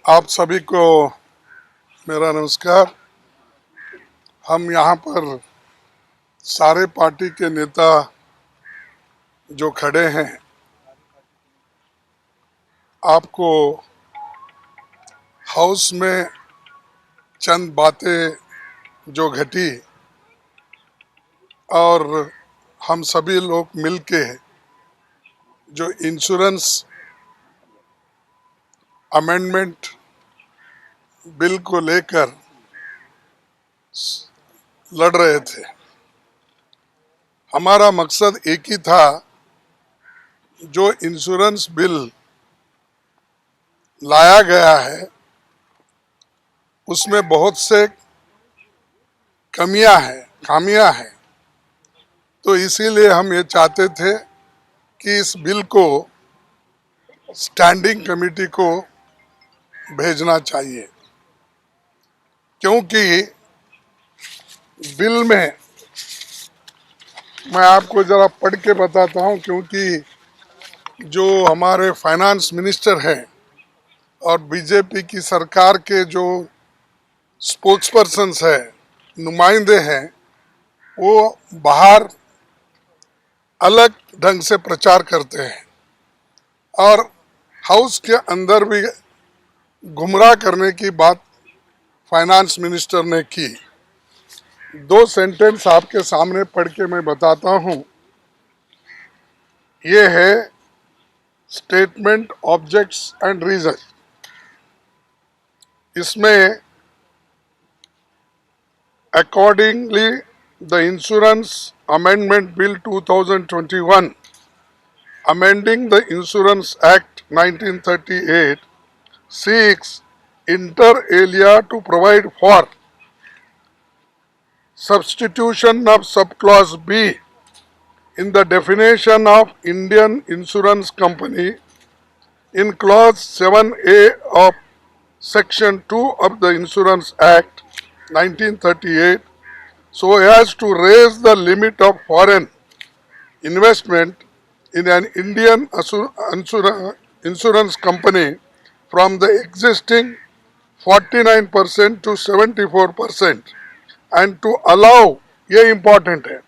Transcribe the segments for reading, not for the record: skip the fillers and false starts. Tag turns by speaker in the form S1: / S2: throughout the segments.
S1: आप सभी को मेरा नमस्कार। हम यहाँ पर सारे पार्टी के नेता जो खड़े हैं, आपको हाउस में चंद बातें जो घटी और हम सभी लोग मिलके जो इंश्योरेंस अमेंडमेंट बिल को लेकर लड़ रहे थे। हमारा मकसद एक ही था, जो इंश्योरेंस बिल लाया गया है उसमें बहुत से खामियां हैं। तो इसीलिए हम ये चाहते थे कि इस बिल को स्टैंडिंग कमेटी को भेजना चाहिए, क्योंकि बिल में मैं आपको जरा पढ़ के बताता हूं, क्योंकि जो हमारे फाइनेंस मिनिस्टर हैं और बीजेपी की सरकार के जो स्पोक्स पर्सन्स है, नुमाइंदे हैं, वो बाहर अलग ढंग से प्रचार करते हैं और हाउस के अंदर भी गुमराह करने की बात फाइनेंस मिनिस्टर ने की। दो सेंटेंस आपके सामने पढ़ के मैं बताता हूं। ये है स्टेटमेंट ऑब्जेक्ट्स एंड रीजन। इसमें accordingly the insurance amendment bill 2021 amending the Insurance Act 1938 seeks inter alia to provide for substitution of subclause B in the definition of Indian insurance company in clause 7A of section 2 of the Insurance Act 1938 so as to raise the limit of foreign investment in an Indian insurance company from the existing 49% to 74% and to allow, ये important है,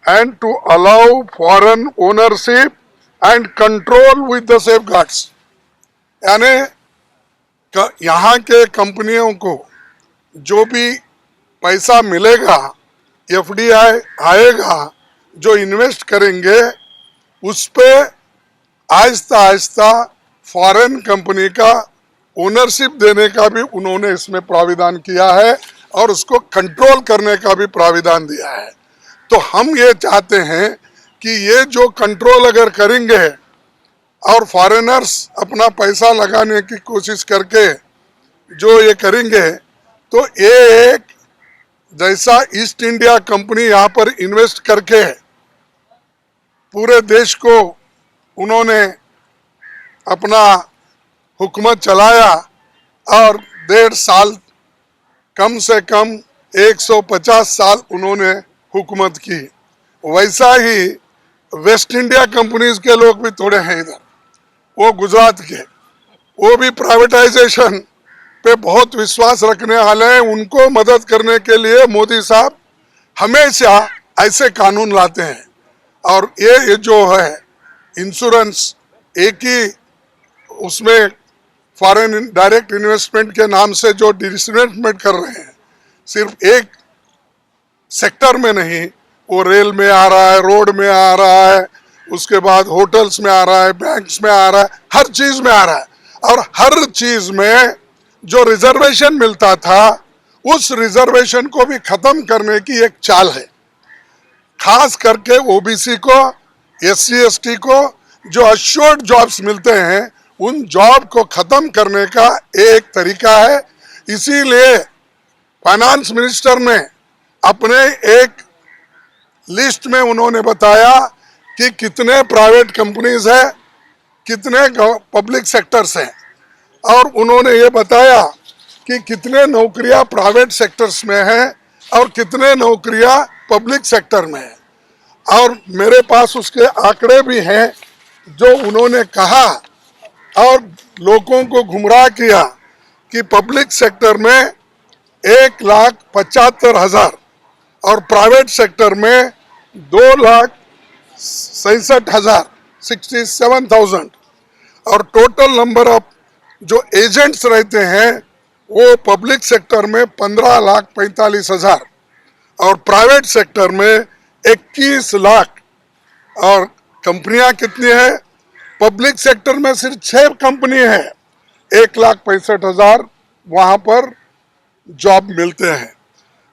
S1: and to allow foreign ownership and control with the safeguards। यानी यहाँ के कंपनियों को जो भी पैसा मिलेगा, एफडीआई आएगा, जो इन्वेस्ट करेंगे, उस पे आहिस्ता आहिस्ता फॉरेन कंपनी का ओनरशिप देने का भी उन्होंने इसमें प्राविधान किया है और उसको कंट्रोल करने का भी प्राविधान दिया है। तो हम ये चाहते हैं कि ये जो कंट्रोल अगर करेंगे और फॉरेनर्स अपना पैसा लगाने की कोशिश करके जो ये करेंगे, तो ये एक जैसा ईस्ट इंडिया कंपनी यहाँ पर इन्वेस्ट करके पूरे देश को उन्होंने अपना हुकूमत चलाया और 1.5 साल, कम से कम 150 साल उन्होंने हुकूमत की, वैसा ही वेस्ट इंडिया कंपनीज के लोग भी थोड़े हैं इधर, वो गुजरात के, वो भी प्राइवेटाइजेशन पे बहुत विश्वास रखने वाले हैं। उनको मदद करने के लिए मोदी साहब हमेशा ऐसे कानून लाते हैं। और ये जो है इंश्योरेंस, एक ही उसमें फॉरेन डायरेक्ट इन्वेस्टमेंट के नाम से जो डिसइन्वेस्टमेंट कर रहे हैं, सिर्फ एक सेक्टर में नहीं, वो रेल में आ रहा है, रोड में आ रहा है, उसके बाद होटल्स में आ रहा है, बैंक्स में आ रहा है, हर चीज में आ रहा है। और हर चीज में जो रिजर्वेशन मिलता था, उस रिजर्वेशन को भी खत्म करने की एक चाल है। खास करके ओबीसी को, एससी एसटी को जो अश्योर्ड जॉब्स मिलते हैं, उन जॉब को खत्म करने का एक तरीका है। इसीलिए फाइनेंस मिनिस्टर ने अपने एक लिस्ट में उन्होंने बताया कि कितने प्राइवेट कंपनीज है, कितने पब्लिक सेक्टर्स हैं, और उन्होंने ये बताया कि कितने नौकरियां प्राइवेट सेक्टर्स में हैं और कितने नौकरियां पब्लिक सेक्टर में है। और मेरे पास उसके आंकड़े भी हैं जो उन्होंने कहा और लोगों को गुमराह किया। कि पब्लिक सेक्टर में 1,75,000 और प्राइवेट सेक्टर में 2,67,000 67,000 और टोटल नंबर ऑफ जो एजेंट्स रहते हैं वो पब्लिक सेक्टर में 15,45,000 और प्राइवेट सेक्टर में 21 लाख। और कंपनियां कितनी है? पब्लिक सेक्टर में सिर्फ 6 कंपनी है, 1,65,000 वहां पर जॉब मिलते हैं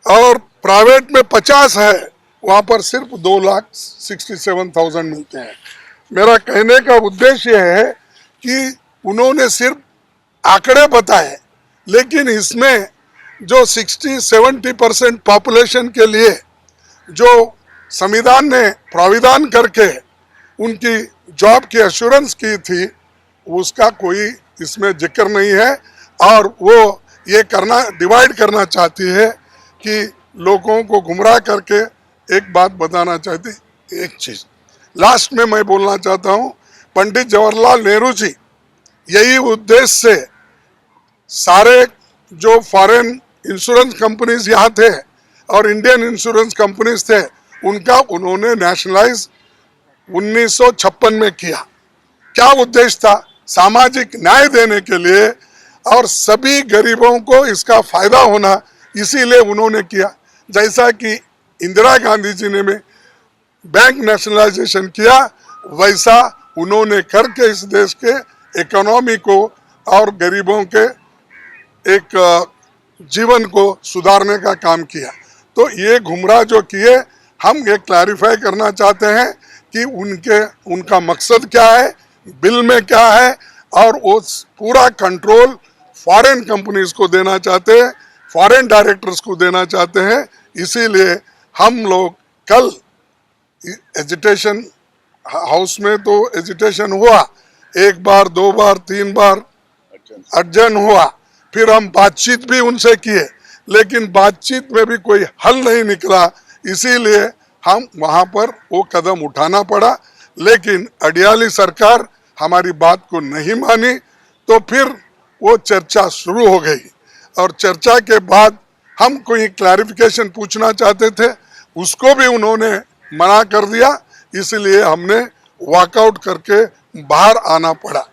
S1: और प्राइवेट में 50 है, वहां पर सिर्फ 2,67,000 मिलते हैं। मेरा कहने का उद्देश्य है कि उन्होंने सिर्फ आंकड़े बताए, लेकिन इसमें जो 60-70% पॉपुलेशन के लिए जो संविधान ने प्राविधान करके उनकी जॉब की एश्योरेंस की थी, उसका कोई इसमें जिक्र नहीं है। और वो ये डिवाइड करना चाहती है कि लोगों को गुमराह करके एक बात बताना चाहती। एक चीज लास्ट में मैं बोलना चाहता हूँ, पंडित जवाहरलाल नेहरू जी यही उद्देश्य से सारे जो फॉरेन इंश्योरेंस कंपनीज यहाँ थे और इंडियन इंश्योरेंस कंपनीज थे, उनका उन्होंने नेशनलाइज 1956 में किया। क्या उद्देश्य था? सामाजिक न्याय देने के लिए और सभी गरीबों को इसका फायदा होना, इसीलिए उन्होंने किया। जैसा कि इंदिरा गांधी जी ने बैंक नेशनलाइजेशन किया, वैसा उन्होंने करके इस देश के इकोनॉमी को और गरीबों के एक जीवन को सुधारने का काम किया। तो ये गुमराह जो किए, हम ये क्लैरिफाई करना चाहते हैं कि उनका मकसद क्या है, बिल में क्या है, और वो पूरा कंट्रोल फॉरेन कंपनीज को देना चाहते हैं, फॉरेन डायरेक्टर्स को देना चाहते हैं। इसीलिए हम लोग कल एजिटेशन हाउस में तो एजिटेशन हुआ, 1 बार 2 बार 3 बार अर्जन हुआ, फिर हम बातचीत भी उनसे किए, लेकिन बातचीत में भी कोई हल नहीं निकला। इसीलिए हम वहां पर वो कदम उठाना पड़ा, लेकिन अडियाली सरकार हमारी बात को नहीं मानी। तो फिर वो चर्चा शुरू हो गई और चर्चा के बाद हम कोई क्लैरिफिकेशन पूछना चाहते थे, उसको भी उन्होंने मना कर दिया। इसलिए हमने वॉकआउट करके बाहर आना पड़ा।